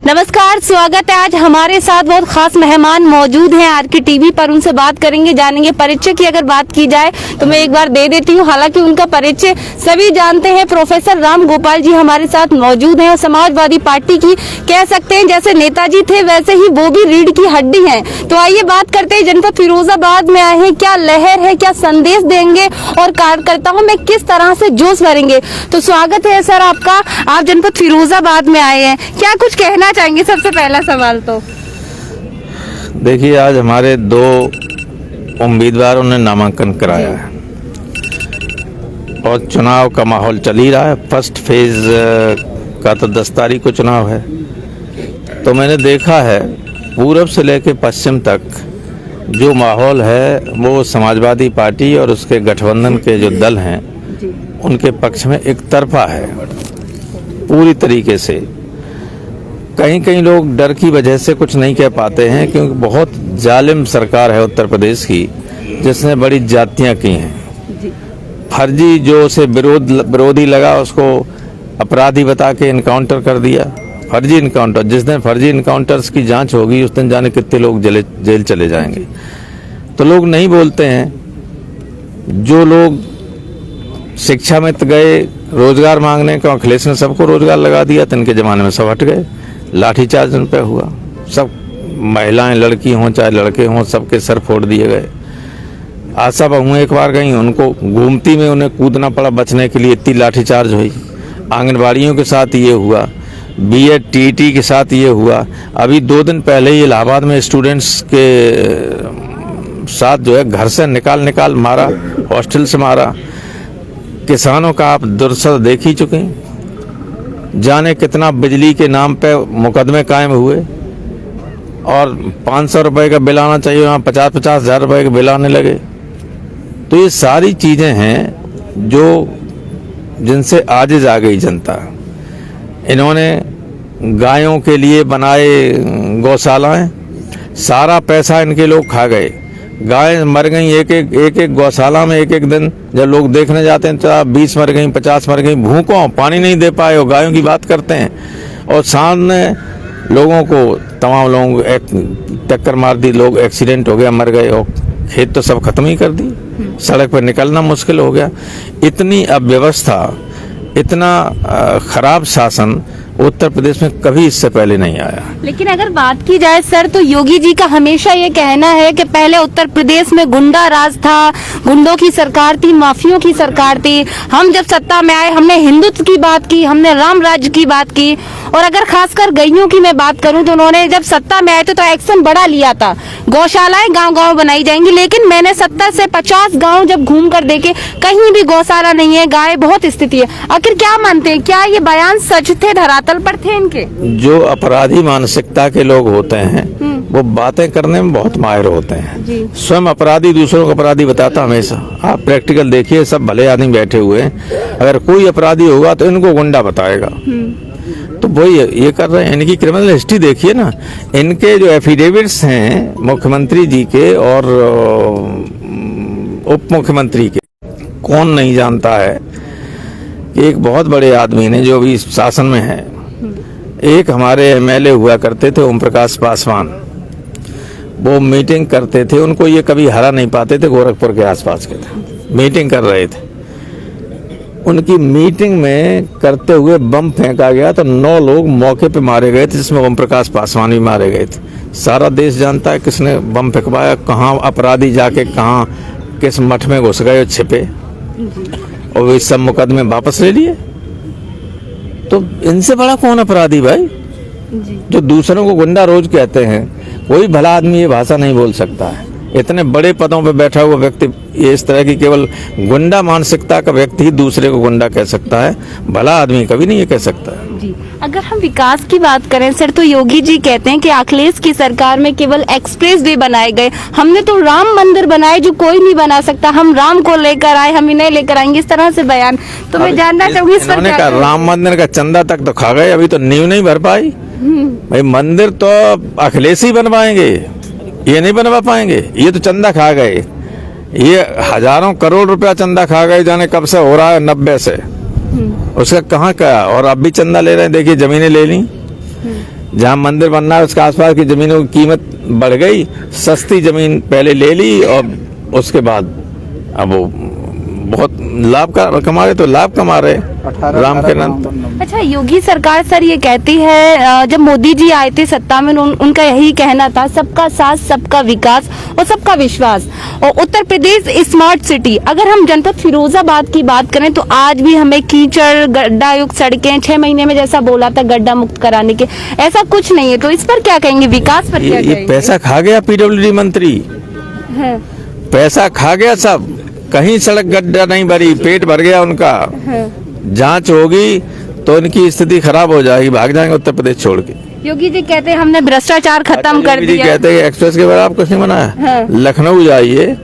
नमस्कार, स्वागत है। आज हमारे साथ बहुत खास मेहमान मौजूद हैं आर के टीवी पर। उनसे बात करेंगे, जानेंगे। परिचय की अगर बात की जाए तो मैं एक बार दे देती हूँ, हालांकि उनका परिचय सभी जानते हैं। प्रोफेसर राम गोपाल जी हमारे साथ मौजूद हैं और समाजवादी पार्टी की कह सकते हैं जैसे नेताजी थे वैसे ही वो भी रीढ़ की हड्डी हैं। तो आइए बात करते हैं, जनपद फिरोजाबाद में आए हैं, क्या लहर है, क्या संदेश देंगे और कार्यकर्ताओं में किस तरह से जोश भरेंगे। तो स्वागत है सर आपका। आप जनपद फिरोजाबाद में आए हैं, क्या कुछ कहना चाहेंगे? सबसे पहला सवाल तो देखिए, आज हमारे 2 उम्मीदवारों ने नामांकन कराया है और चुनाव का माहौल चल ही रहा है। फर्स्ट फेज का तो 10 तारीख को चुनाव है। तो मैंने देखा है पूरब से लेकर पश्चिम तक जो माहौल है वो समाजवादी पार्टी और उसके गठबंधन के जो दल हैं उनके पक्ष में एक तरफा है पूरी तरीके से। कहीं कहीं लोग डर की वजह से कुछ नहीं कह पाते हैं, क्योंकि बहुत जालिम सरकार है उत्तर प्रदेश की, जिसने बड़ी जातियां की हैं। फर्जी जो उसे विरोधी लगा उसको अपराधी बता के इनकाउंटर कर दिया। फर्जी इनकाउंटर, जिस दिन फर्जी इनकाउंटर्स की जांच होगी उस दिन जाने कितने लोग जेल चले जाएंगे। तो लोग नहीं बोलते हैं। जो लोग शिक्षा में गए रोजगार मांगने का, अखिलेश ने सबको रोजगार लगा दिया, तो इनके जमाने में सब हट गए। लाठीचार्ज उन पे हुआ, सब महिलाएं लड़की हों चाहे लड़के हों सबके सर फोड़ दिए गए। आशा बहुएं एक बार गई, उनको घूमती में उन्हें कूदना पड़ा बचने के लिए, इतनी लाठीचार्ज हुई। आंगनबाड़ियों के साथ ये हुआ, बीएड टीईटी के साथ ये हुआ। अभी 2 दिन पहले ही इलाहाबाद में स्टूडेंट्स के साथ जो है घर से निकाल मारा, हॉस्टल से मारा। किसानों का आप दुर्दशा देख ही चुके हैं। जाने कितना बिजली के नाम पे मुकदमे कायम हुए और 500 रुपए का बिल आना चाहिए, वहाँ 50-50 हज़ार रुपए के बिल आने लगे। तो ये सारी चीज़ें हैं जो जिनसे आजिज आ गई जनता। इन्होंने गायों के लिए बनाए गौशालाएं, सारा पैसा इनके लोग खा गए। गाय मर गई एक गौशाला में एक दिन जब लोग देखने जाते हैं तो 20 मर गई, 50 मर गई, भूखों पानी नहीं दे पाए, और गायों की बात करते हैं। और सामने लोगों को तमाम लोगों टक्कर मार दी, लोग एक्सीडेंट हो गया, मर गए, और खेत तो सब खत्म ही कर दी। सड़क पर निकलना मुश्किल हो गया। इतनी अव्यवस्था, इतना खराब शासन उत्तर प्रदेश में कभी इससे पहले नहीं आया। लेकिन अगर बात की जाए सर, तो योगी जी का हमेशा ये कहना है कि पहले उत्तर प्रदेश में गुंडा राज था, गुंडों की सरकार थी, माफियों की सरकार थी। हम जब सत्ता में आए हमने हिंदुत्व की बात की, हमने राम राज्य की बात की। और अगर खासकर गईयों की मैं बात करूं तो उन्होंने जब सत्ता में आए थे तो एक्शन बड़ा लिया था, गौशालाएं गाँव-गाँव बनाई जाएंगी। लेकिन मैंने 70 से 50 गाँव जब घूम कर देखे, कहीं भी गौशाला नहीं है, गाय बहुत स्थिति है। आखिर क्या मानते हैं, क्या ये बयान सच थे, धरातल पर थे इनके? जो अपराधी मानसिकता के लोग होते हैं वो बातें करने में बहुत माहिर होते हैं। स्वयं अपराधी दूसरों को अपराधी बताता हमेशा। आप प्रैक्टिकल देखिए, सब भले आदमी बैठे हुए हैं, अगर कोई अपराधी होगा तो इनको गुंडा बताएगा। तो वही ये कर रहे हैं। इनकी क्रिमिनल हिस्ट्री देखिए ना, इनके जो एफिडेविट्स हैं मुख्यमंत्री जी के और उप मुख्यमंत्री के, कौन नहीं जानता है कि एक बहुत बड़े आदमी ने जो अभी शासन में है, एक हमारे एमएलए हुआ करते थे ओम प्रकाश पासवान, वो मीटिंग करते थे, उनको ये कभी हरा नहीं पाते थे, गोरखपुर के आसपास के थे, मीटिंग कर रहे थे। उनकी मीटिंग में करते हुए बम फेंका गया तो 9 लोग मौके पे मारे गए थे, जिसमें ओम प्रकाश पासवान भी मारे गए थे। सारा देश जानता है किसने बम फेंकवाया, कहाँ अपराधी जाके कहाँ किस मठ में घुस गए छिपे, और वे सब मुकदमे वापस ले लिए। तो इनसे बड़ा कौन अपराधी भाई? जो दूसरों को गुंडा रोज कहते हैं, कोई भला आदमी ये भाषा नहीं बोल सकता है। इतने बड़े पदों पे बैठा हुआ व्यक्ति ये इस तरह की केवल गुंडा मानसिकता का व्यक्ति ही दूसरे को गुंडा कह सकता है, भला आदमी कभी नहीं ये कह सकता है। जी, अगर हम विकास की बात करें सर, तो योगी जी कहते हैं कि अखिलेश की सरकार में केवल एक्सप्रेस वे बनाए गए, हमने तो राम मंदिर बनाए जो कोई नहीं बना सकता, हम राम को लेकर आए, हम इन्हें लेकर आएंगे, इस तरह से बयान। तो मैं जानना चाहूंगी इस पर क्या? राम मंदिर का चंदा तक तो खा गए, अभी तो नींव नहीं भर पाई। भाई मंदिर तो अखिलेश ही बनवाएंगे, ये नहीं बनवा पाएंगे। ये तो चंदा खा गए, ये हजारों करोड़ रुपया चंदा खा गए, जाने कब से हो रहा है, 90 से। उसका कहाँ का, और अब भी चंदा ले रहे हैं। देखिए जमीनें ले ली, जहाँ मंदिर बनना है उसके आसपास की जमीनों की कीमत बढ़ गई, सस्ती जमीन पहले ले ली और उसके बाद अब वो बहुत लाभ कमा रहे, तो लाभ कमा रहे राम के नाम। अच्छा, योगी सरकार सर ये कहती है, जब मोदी जी आए थे सत्ता में उनका यही कहना था, सबका साथ सबका विकास और सबका विश्वास। और उत्तर प्रदेश स्मार्ट सिटी, अगर हम जनपद फिरोजाबाद की बात करें तो आज भी हमें कीचड़ गड्ढा युक्त सड़कें 6 महीने में जैसा बोला था गड्ढा मुक्त कराने के, ऐसा कुछ नहीं है। तो इस पर क्या कहेंगे, विकास पर क्या ये पैसा खा गया पीडब्ल्यूडी मंत्री, पैसा खा गया सब, कहीं सड़क गड्ढा नहीं भरी, पेट भर गया उनका। जांच होगी तो इनकी स्थिति खराब हो जाएगी, भाग जाएंगे उत्तर प्रदेश छोड़ के। योगी जी कहते हैं हमने भ्रष्टाचार खत्म कर दिया। कहते हैं एक्सप्रेस के बारे में कुछ नहीं बनाया। लखनऊ जाइए,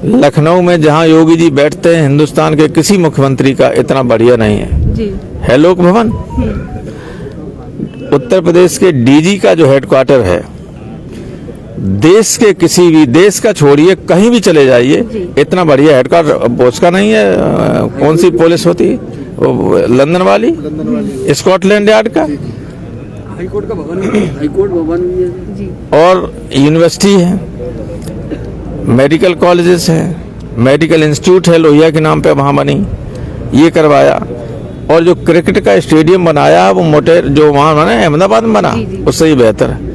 लखनऊ में जहां योगी जी बैठते हैं हिंदुस्तान के किसी मुख्यमंत्री का इतना बढ़िया नहीं है लोक भवन। उत्तर प्रदेश के डीजी का जो हेडक्वार्टर है, देश के किसी भी देश का छोड़िए, कहीं भी चले जाइए, इतना बढ़िया हेडक्वार्टर उसका नहीं है। कौन सी पुलिस होती है वो, लंदन वाली, स्कॉटलैंड यार्ड का, हाईकोर्ट का भवन, हाईकोर्ट भवन भी है और यूनिवर्सिटी है, मेडिकल कॉलेजेस है, मेडिकल इंस्टीट्यूट है लोहिया के नाम पे वहां बनी, ये करवाया। और जो क्रिकेट का स्टेडियम बनाया वो मोटेर जो वहां बना अहमदाबाद में बना, उससे ही बेहतर है।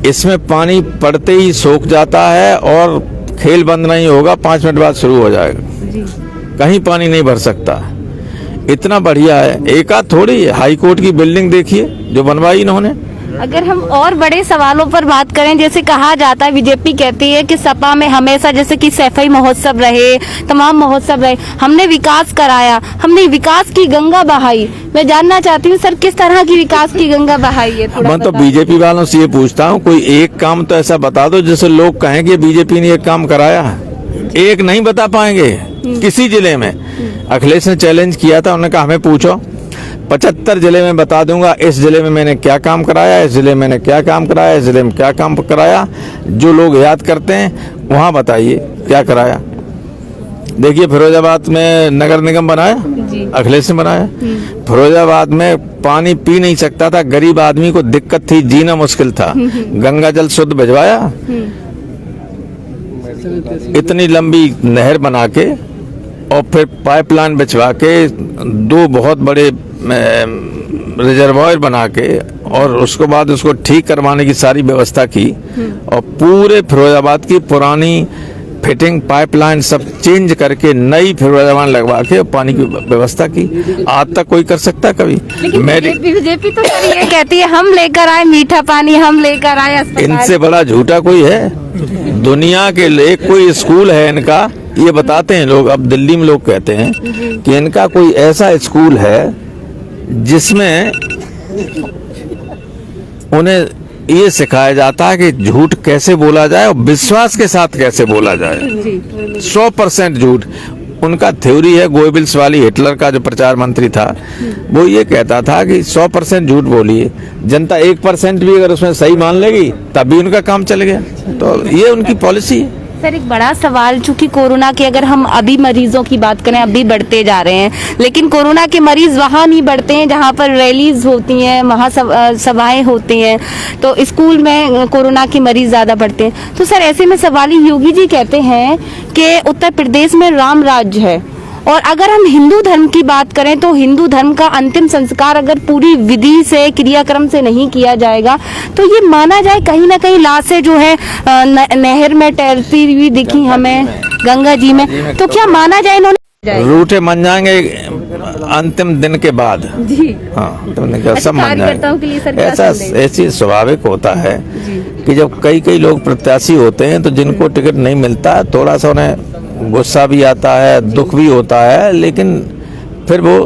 इसमें पानी पड़ते ही सूख जाता है और खेल बंद नहीं होगा, 5 मिनट बाद शुरू हो जाएगा, कहीं पानी नहीं भर सकता, इतना बढ़िया है। एक आध थोड़ी हाई कोर्ट की बिल्डिंग देखिए जो बनवाई इन्होंने। अगर हम और बड़े सवालों पर बात करें, जैसे कहा जाता है, बीजेपी कहती है कि सपा में हमेशा जैसे कि सैफई महोत्सव रहे, तमाम महोत्सव रहे, हमने विकास कराया, हमने विकास की गंगा बहाई। मैं जानना चाहती हूँ सर, किस तरह की विकास की गंगा बहाई है? मैं तो बीजेपी वालों से ये पूछता हूँ, कोई एक काम तो ऐसा बता दो जिससे लोग कहें कि बीजेपी ने एक काम कराया है। एक नहीं बता पाएंगे किसी जिले में। अखिलेश ने चैलेंज किया था, उन्होंने कहा हमें पूछो, 75 जिले में बता दूंगा, इस जिले में मैंने क्या काम कराया, इस जिले में मैंने क्या काम कराया, इस जिले में क्या काम कराया। जो लोग याद करते हैं वहां बताइए क्या कराया। देखिए फिरोजाबाद में नगर निगम बनाया, अखिलेश ने बनाया। फिरोजाबाद में पानी पी नहीं सकता था, गरीब आदमी को दिक्कत थी, जीना मुश्किल था, गंगा जल शुद्ध भिजवाया। इतनी लंबी नहर बना के और फिर पाइपलाइन बिछवा के 2 बहुत बड़े रिजर्वायर बना के और उसके बाद उसको ठीक करवाने की सारी व्यवस्था की और पूरे फिरोजाबाद की पुरानी फिटिंग पाइपलाइन सब चेंज करके नई फिरोजाबाद लगवा के पानी की व्यवस्था की। आज तक कोई कर सकता कभी? बीजेपी तो सर ये कहती है हम लेकर आए मीठा पानी, हम लेकर आए अस्पताल। इनसे बड़ा झूठा कोई है दुनिया के लिए? कोई स्कूल है इनका, ये बताते हैं लोग, अब दिल्ली में लोग कहते हैं कि इनका कोई ऐसा स्कूल है जिसमें उन्हें ये सिखाया जाता है कि झूठ कैसे बोला जाए और विश्वास के साथ कैसे बोला जाए। 100% झूठ उनका थ्योरी है। गोएबल्स वाली, हिटलर का जो प्रचार मंत्री था, वो ये कहता था कि 100% झूठ बोलिए, जनता 1% भी अगर उसमें सही मान लेगी तब भी उनका काम चल गया। तो ये उनकी पॉलिसी है। सर एक बड़ा सवाल, चूंकि कोरोना के अगर हम अभी मरीजों की बात करें, अभी बढ़ते जा रहे हैं, लेकिन कोरोना के मरीज वहाँ नहीं बढ़ते हैं जहाँ पर रैलीज होती हैं, महासभाएं होती हैं, तो स्कूल में कोरोना के मरीज ज्यादा बढ़ते हैं। तो सर ऐसे में सवाल, योगी जी कहते हैं कि उत्तर प्रदेश में राम राज्य है, और अगर हम हिंदू धर्म की बात करें तो हिंदू धर्म का अंतिम संस्कार अगर पूरी विधि से, क्रियाक्रम से नहीं किया जाएगा तो ये माना जाए कहीं ना कहीं लाशें जो है नहर में तैरती हुई दिखी हमें, गंगा जी में, तो क्या माना जाए इन्होंने रूठे मन जाएंगे अंतिम दिन के बाद? जी हाँ, तो सब मान जाएंगे। ऐसी स्वाभाविक होता है कि जब कई लोग प्रत्याशी होते हैं तो जिनको टिकट नहीं मिलता, थोड़ा सा उन्हें गुस्सा भी आता है, दुख भी होता है, लेकिन फिर वो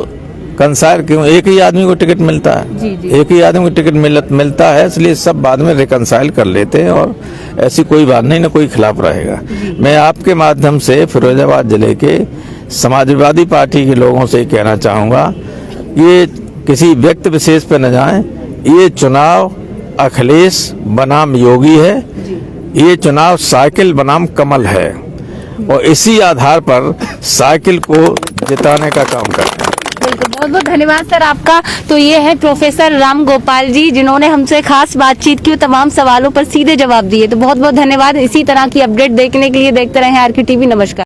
कंसार क्यों, एक ही आदमी को टिकट मिलता है, एक ही आदमी को टिकट मिलता है, इसलिए सब बाद में रिकंसाइल कर लेते हैं और ऐसी कोई बात नहीं, ना कोई खिलाफ रहेगा। मैं आपके माध्यम से फिरोजाबाद जिले के समाजवादी पार्टी के लोगों से कहना चाहूँगा, ये किसी व्यक्ति विशेष पे न जाएं। ये चुनाव अखिलेश बनाम योगी है, ये चुनाव साइकिल बनाम कमल है, और इसी आधार पर साइकिल को जिताने का काम करते हैं। बिल्कुल, बहुत बहुत धन्यवाद सर आपका। तो ये है प्रोफेसर राम गोपाल जी, जिन्होंने हमसे खास बातचीत की, तमाम सवालों पर सीधे जवाब दिए। तो बहुत बहुत धन्यवाद। इसी तरह की अपडेट देखने के लिए देखते रहें आरके टीवी। नमस्कार।